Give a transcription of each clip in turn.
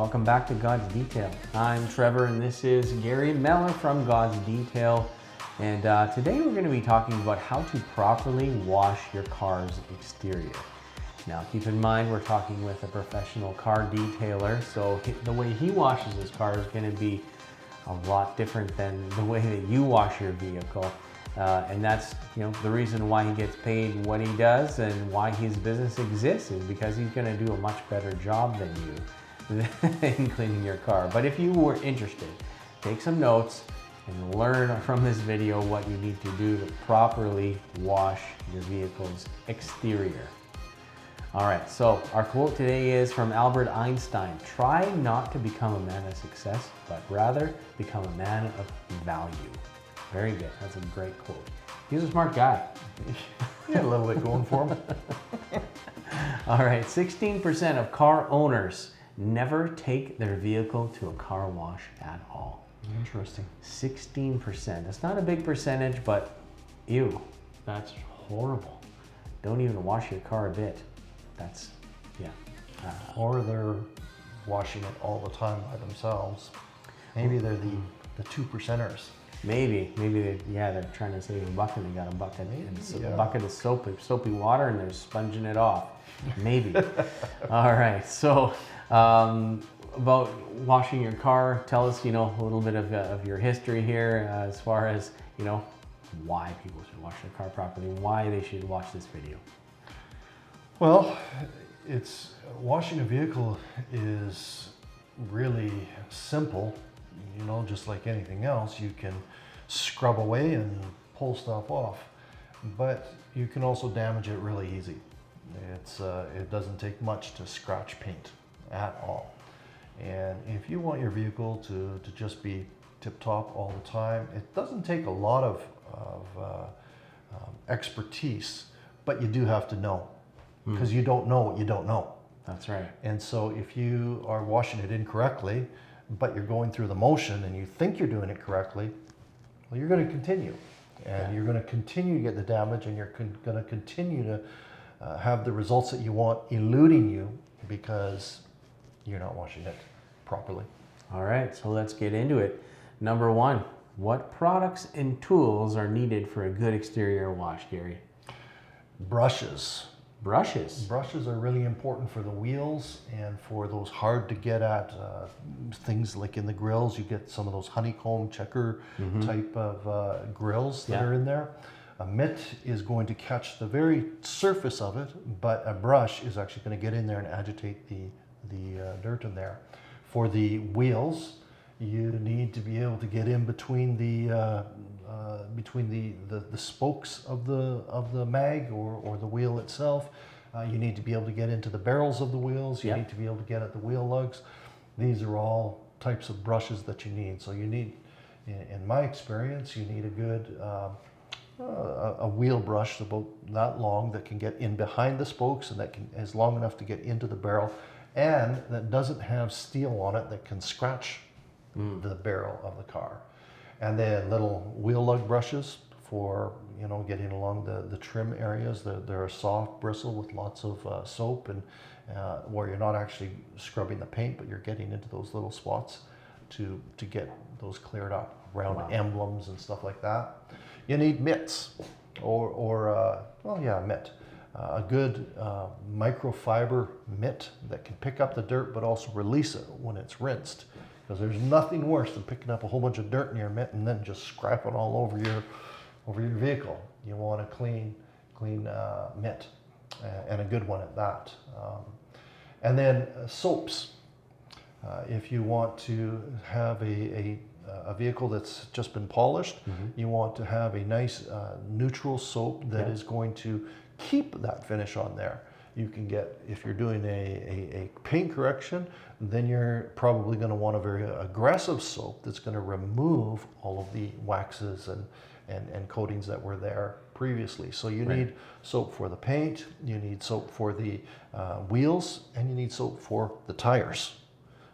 Welcome back to God's Detail. I'm Trevor and this is Gary Meller from God's Detail. And today we're going to be talking about how to properly wash your car's exterior. Now keep in mind we're talking with a professional car detailer, so the way he washes his car is going to be a lot different than the way that you wash your vehicle. And that's the reason why he gets paid what he does and why his business exists, is because he's going to do a much better job than you in cleaning your car. But if you were interested, take some notes and learn from this video what you need to do to properly wash your vehicle's exterior. All right, so our quote today is from Albert Einstein. Try not to become a man of success, but rather become a man of value. Very good, that's a great quote. He's a smart guy. Yeah, a little bit going for him. All right, 16% of car owners never take their vehicle to a car wash at all. Interesting. 16%. That's not a big percentage, but ew, that's horrible. Don't even wash your car a bit. That's, yeah. Or they're washing it all the time by themselves. Maybe they're the 2%ers. Maybe they're trying to save a buck and they got a bucket, Yeah. a bucket of soapy water and they're sponging it off. Maybe. All right, so about washing your car, tell us, a little bit of your history here as far as, why people should wash their car properly, why they should watch this video. Well, washing a vehicle is really simple. Just like anything else, you can scrub away and pull stuff off, but you can also damage it really easy. It doesn't take much to scratch paint at all. And if you want your vehicle to just be tip-top all the time, it doesn't take a lot of expertise, but you do have to know, because you don't know what you don't know. That's right. And so if you are washing it incorrectly, but you're going through the motion and you think you're doing it correctly, well, you're going to continue. And you're going to continue to get the damage, and you're going to continue to have the results that you want eluding you because you're not washing it properly. All right, so let's get into it. Number one, what products and tools are needed for a good exterior wash, Gary? Brushes. Brushes. Brushes are really important for the wheels and for those hard to get at things like in the grills. You get some of those honeycomb checker type of grills that are in there. A mitt is going to catch the very surface of it, but a brush is actually going to get in there and agitate the dirt in there. For the wheels, you need to be able to get in between the spokes of the mag or the wheel itself. You need to be able to get into the barrels of the wheels. You need to be able to get at the wheel lugs. These are all types of brushes that you need. So you need, in my experience, you need a good a wheel brush about that long that can get in behind the spokes and that is long enough to get into the barrel, and that doesn't have steel on it that can scratch the barrel of the car. And then little wheel lug brushes for getting along the trim areas. They're a soft bristle with lots of soap, and where you're not actually scrubbing the paint, but you're getting into those little spots to get those cleared up around emblems and stuff like that. You need mitts, a mitt. A good microfiber mitt that can pick up the dirt but also release it when it's rinsed. Because there's nothing worse than picking up a whole bunch of dirt in your mitt and then just scrapping all over your vehicle. You want a clean mitt, and a good one at that. And then soaps. If you want to have a vehicle that's just been polished, you want to have a nice neutral soap that is going to keep that finish on there. You can get, if you're doing a paint correction, then you're probably going to want a very aggressive soap that's going to remove all of the waxes and coatings that were there previously. So you need soap for the paint, you need soap for the wheels, and you need soap for the tires.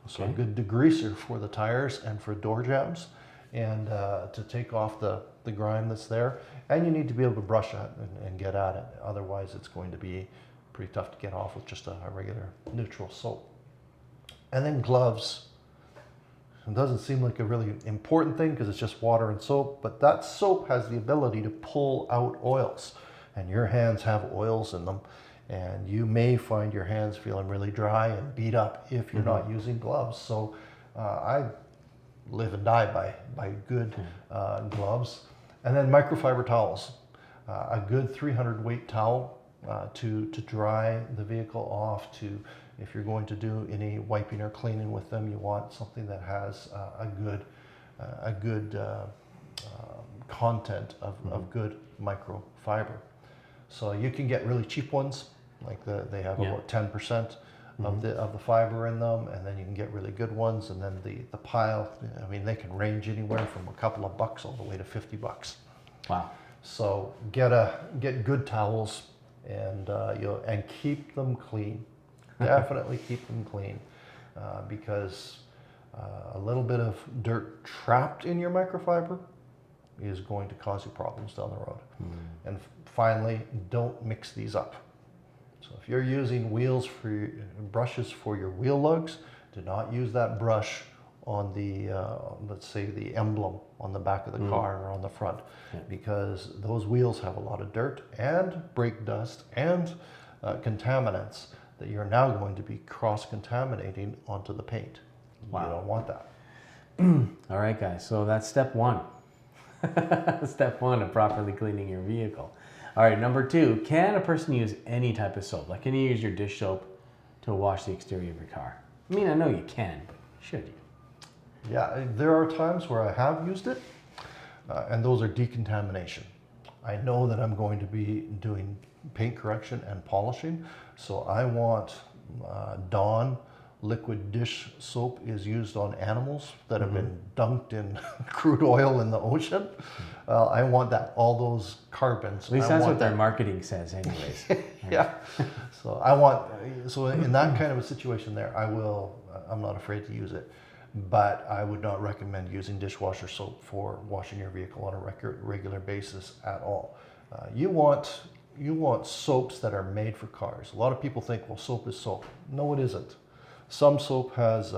So a good degreaser for the tires and for door jambs, and to take off the grime that's there. And you need to be able to brush it and get at it. Otherwise, it's going to be pretty tough to get off with just a regular neutral soap. And then gloves. It doesn't seem like a really important thing because it's just water and soap, but that soap has the ability to pull out oils, and your hands have oils in them, and you may find your hands feeling really dry and beat up if you're not using gloves. So I live and die by good gloves. And then microfiber towels. A good 300 weight towel to dry the vehicle off. To if you're going to do any wiping or cleaning with them, you want something that has a good content of good microfiber. So you can get really cheap ones, like they have about 10% of the fiber in them, and then you can get really good ones, and then the pile, I mean, they can range anywhere from a couple of bucks all the way to $50. Wow. So get good towels, and and keep them clean. Definitely keep them clean, because a little bit of dirt trapped in your microfiber is going to cause you problems down the road. And finally, don't mix these up. So if you're using brushes for your wheel lugs, do not use that brush on the, let's say, the emblem on the back of the car or on the front, because those wheels have a lot of dirt and brake dust and contaminants that you're now going to be cross-contaminating onto the paint. Wow. You don't want that. All right, guys, so that's step one. Step one of properly cleaning your vehicle. All right, number two, can a person use any type of soap? Like, can you use your dish soap to wash the exterior of your car? I mean, I know you can, but should you? Yeah, there are times where I have used it, and those are decontamination. I know that I'm going to be doing paint correction and polishing, so I want Dawn liquid dish soap is used on animals that have been dunked in crude oil in the ocean. I want that, all those carbons. At least that's what their marketing says anyways. Yeah. So so in that kind of a situation there, I'm not afraid to use it, but I would not recommend using dishwasher soap for washing your vehicle on a regular basis at all. You want soaps that are made for cars. A lot of people think, well, soap is soap. No, it isn't. Some soap has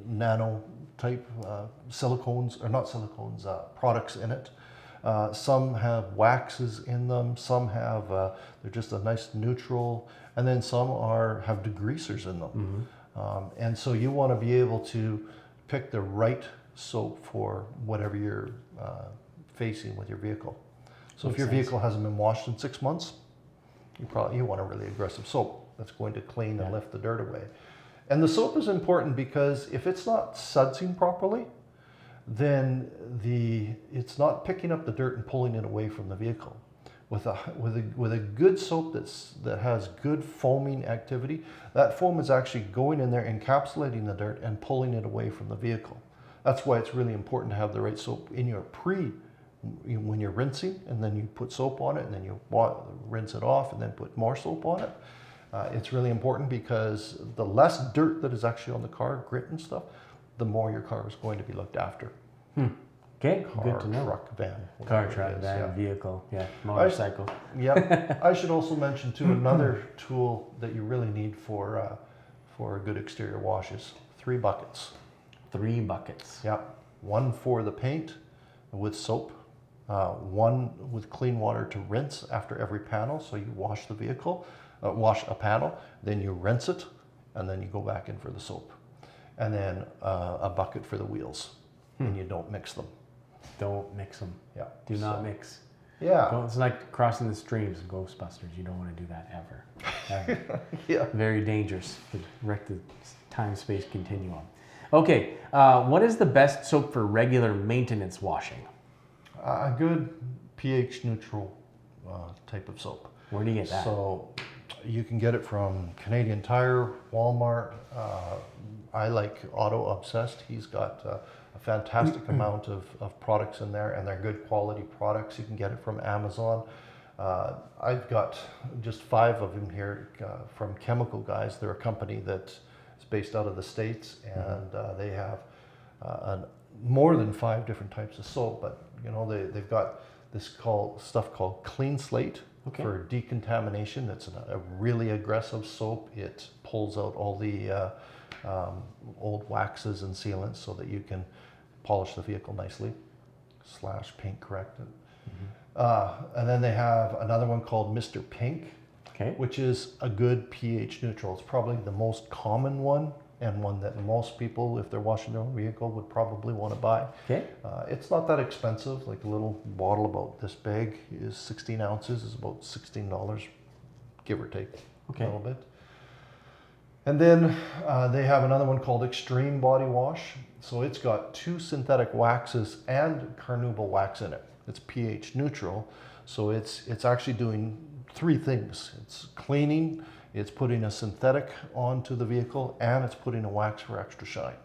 nano type silicones, or not silicones, products in it. Some have waxes in them. Some have, they're just a nice neutral, and then some have degreasers in them. And so you want to be able to pick the right soap for whatever you're facing with your vehicle. So if your vehicle hasn't been washed in 6 months, you want a really aggressive soap that's going to clean and lift the dirt away. And the soap is important because if it's not sudsing properly, then it's not picking up the dirt and pulling it away from the vehicle. With a good soap that has good foaming activity, that foam is actually going in there, encapsulating the dirt and pulling it away from the vehicle. That's why it's really important to have the right soap in your when you're rinsing, and then you put soap on it, and then you rinse it off, and then put more soap on it. It's really important because the less dirt that is actually on the car, grit and stuff, the more your car is going to be looked after. Okay, Car, good to know. truck, van. Car, truck, van, vehicle, motorcycle. I should also mention too, another tool that you really need for a good exterior wash is 3 buckets. 3 buckets. Yeah, one for the paint with soap, one with clean water to rinse after every panel. So you wash the vehicle, wash a panel, then you rinse it, and then you go back in for the soap. And then a bucket for the wheels, and you don't mix them. Don't mix them. Yeah. Do not mix. Yeah. It's like crossing the streams in Ghostbusters. You don't want to do that ever. Yeah. Very dangerous. Could wreck the time-space continuum. Okay, what is the best soap for regular maintenance washing? A good pH neutral type of soap. Where do you get that? So you can get it from Canadian Tire, Walmart. I like Auto Obsessed. He's got a fantastic amount of products in there, and they're good quality products. You can get it from Amazon. I've got just 5 of them here from Chemical Guys. They're a company that is based out of the States, and they have more than 5 different types of soap. But you know, they've got this stuff called Clean Slate for decontamination. It's a really aggressive soap. It pulls out all the old waxes and sealants so that you can polish the vehicle nicely / paint correct it. And then they have another one called Mr. Pink, Okay. which is a good pH neutral. It's probably the most common one and one that most people, if they're washing their own vehicle, would probably want to buy. Okay. It's not that expensive. Like a little bottle about this big is 16 ounces, is about $16, give or take Okay. a little bit. And then they have another one called Extreme Body Wash. So it's got 2 synthetic waxes and carnauba wax in it. It's pH neutral. So it's actually doing 3 things. It's cleaning, it's putting a synthetic onto the vehicle, and it's putting a wax for extra shine.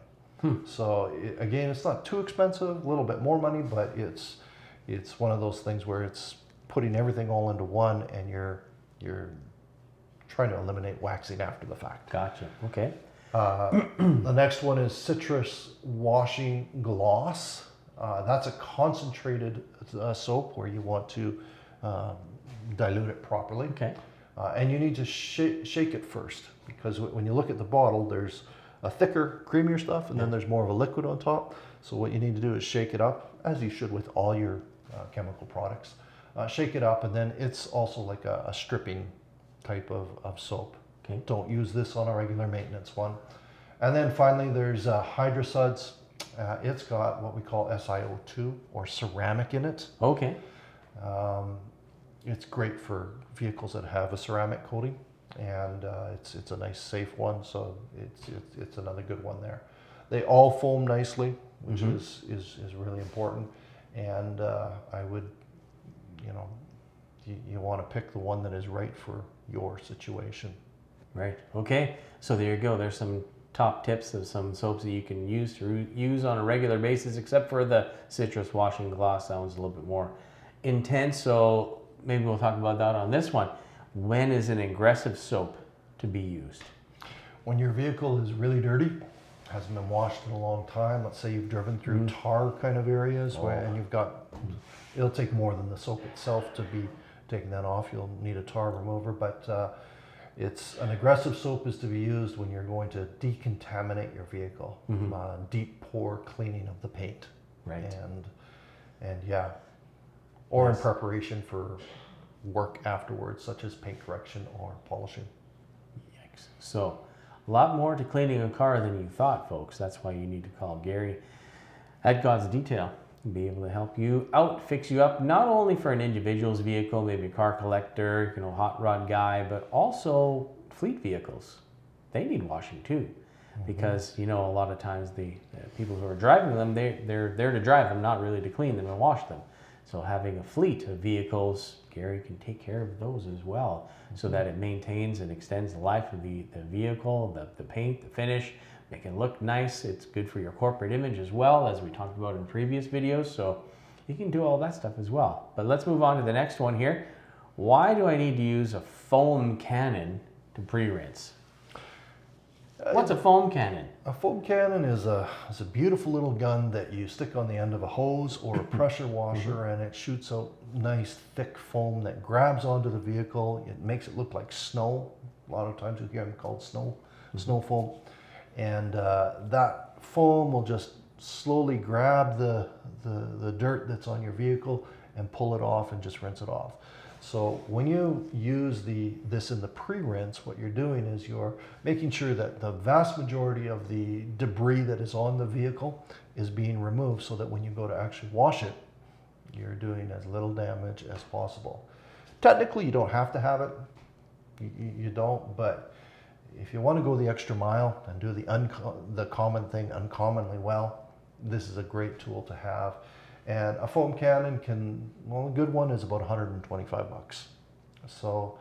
So again, it's not too expensive, a little bit more money, but it's one of those things where it's putting everything all into one, and you're trying to eliminate waxing after the fact. Gotcha. Okay. The next one is Citrus Washing Gloss. That's a concentrated soap where you want to dilute it properly. Okay. And you need to shake it first, because when you look at the bottle, there's a thicker, creamier stuff, and then there's more of a liquid on top. So what you need to do is shake it up, as you should with all your chemical products. Shake it up, and then it's also like a stripping type of soap. Okay. Don't use this on a regular maintenance one. And then finally, there's Hydrosuds. It's got what we call SiO2 or ceramic in it. Okay. It's great for vehicles that have a ceramic coating, and it's a nice safe one, so it's another good one there. They all foam nicely, which is really important, and I would, you want to pick the one that is right for your situation. Right. Okay. So there you go. There's some top tips of some soaps that you can use on a regular basis, except for the citrus washing gloss. That one's a little bit more intense. So maybe we'll talk about that on this one. When is an aggressive soap to be used? When your vehicle is really dirty, hasn't been washed in a long time. Let's say you've driven through tar kind of areas and you've got, it'll take more than the soap itself to be taking that off. You'll need a tar remover, but it's an aggressive soap is to be used when you're going to decontaminate your vehicle. Deep pour cleaning of the paint. Right. And yeah, or in preparation for work afterwards, such as paint correction or polishing. Yikes. So a lot more to cleaning a car than you thought, folks. That's why you need to call Gary at God's Detail and be able to help you out, fix you up, not only for an individual's vehicle, maybe a car collector, hot rod guy, but also fleet vehicles. They need washing too, because a lot of times the people who are driving them, they're there to drive them, not really to clean them and wash them. So having a fleet of vehicles, Gary can take care of those as well, so that it maintains and extends the life of the vehicle, the paint, the finish, make it look nice. It's good for your corporate image as well, as we talked about in previous videos. So you can do all that stuff as well. But let's move on to the next one here. Why do I need to use a foam cannon to pre-rinse? What's a foam cannon? A foam cannon is a beautiful little gun that you stick on the end of a hose or a pressure washer, and it shoots out nice thick foam that grabs onto the vehicle. It makes it look like snow. A lot of times you hear them called snow foam. And that foam will just slowly grab the dirt that's on your vehicle and pull it off and just rinse it off. So when you use this in the pre-rinse, what you're doing is you're making sure that the vast majority of the debris that is on the vehicle is being removed, so that when you go to actually wash it, you're doing as little damage as possible. Technically, you don't have to have it. You don't, but if you want to go the extra mile and do the common thing uncommonly well, this is a great tool to have. And a foam cannon a good one is about 125 bucks. So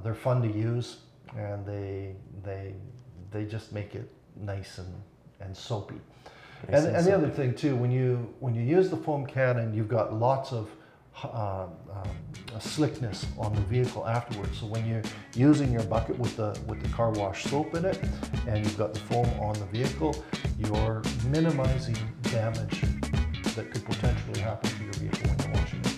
they're fun to use, and they just make it nice and soapy. And the other thing too, when you use the foam cannon, you've got lots of slickness on the vehicle afterwards. So when you're using your bucket with the car wash soap in it, and you've got the foam on the vehicle, you're minimizing damage that could potentially happen to your vehicle when you're washing it.